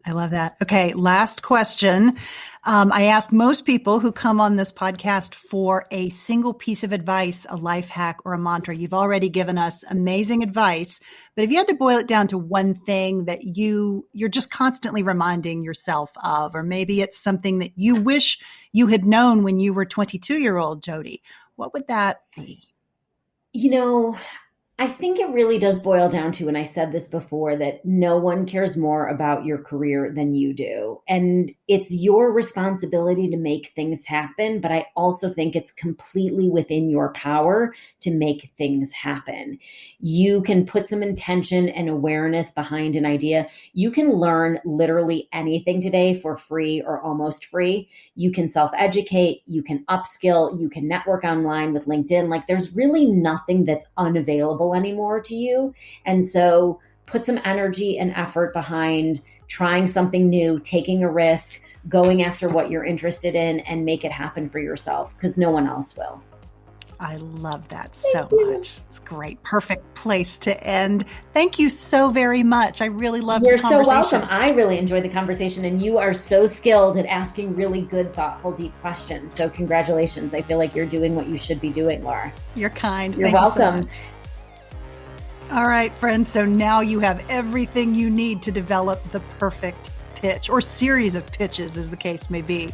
I love that. Okay, last question. I ask most people who come on this podcast for a single piece of advice, a life hack, or a mantra. You've already given us amazing advice, but if you had to boil it down to one thing that you're just constantly reminding yourself of, or maybe it's something that you wish you had known when you were 22-year-old Jodi, what would that be? I think it really does boil down to, and I said this before, that no one cares more about your career than you do. And it's your responsibility to make things happen. But I also think it's completely within your power to make things happen. You can put some intention and awareness behind an idea. You can learn literally anything today for free or almost free. You can self-educate, you can upskill, you can network online with LinkedIn. Like there's really nothing that's unavailable anymore to you. And so put some energy and effort behind trying something new, taking a risk, going after what you're interested in, and make it happen for yourself, because no one else will. I love that so much. It's great. Perfect place to end. Thank you so very much. I really love the conversation. You're so welcome. I really enjoyed the conversation, and you are so skilled at asking really good, thoughtful, deep questions. So congratulations. I feel like you're doing what you should be doing, Laura. You're kind. You're Thank welcome. You so much. All right, friends. So now you have everything you need to develop the perfect pitch, or series of pitches, as the case may be.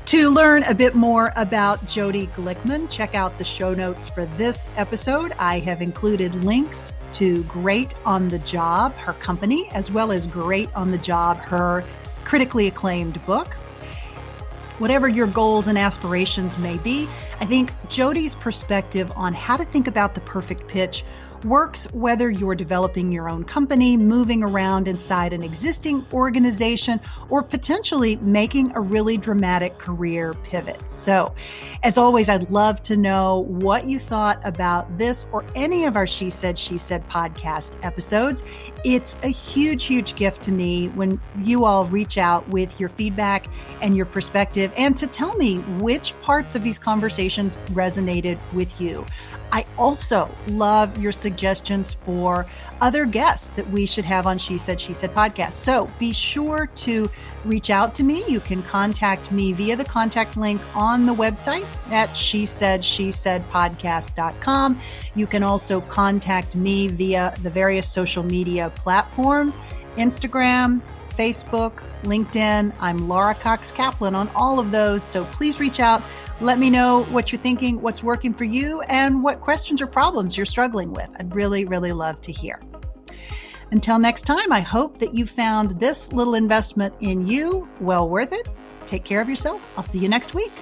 To learn a bit more about Jodi Glickman, check out the show notes for this episode. I have included links to Great on the Job, her company, as well as Great on the Job, her critically acclaimed book. Whatever your goals and aspirations may be, I think Jodi's perspective on how to think about the perfect pitch works whether you're developing your own company, moving around inside an existing organization, or potentially making a really dramatic career pivot. So, as always, I'd love to know what you thought about this or any of our She Said podcast episodes. It's a huge, huge gift to me when you all reach out with your feedback and your perspective, and to tell me which parts of these conversations resonated with you. I also love your suggestions for other guests that we should have on She Said podcast. So be sure to reach out to me. You can contact me via the contact link on the website at shesaidpodcast.com. You can also contact me via the various social media platforms, Instagram, Facebook, LinkedIn. I'm Laura Cox Kaplan on all of those. So please reach out. Let me know what you're thinking, what's working for you, and what questions or problems you're struggling with. I'd really, really love to hear. Until next time, I hope that you found this little investment in you well worth it. Take care of yourself. I'll see you next week.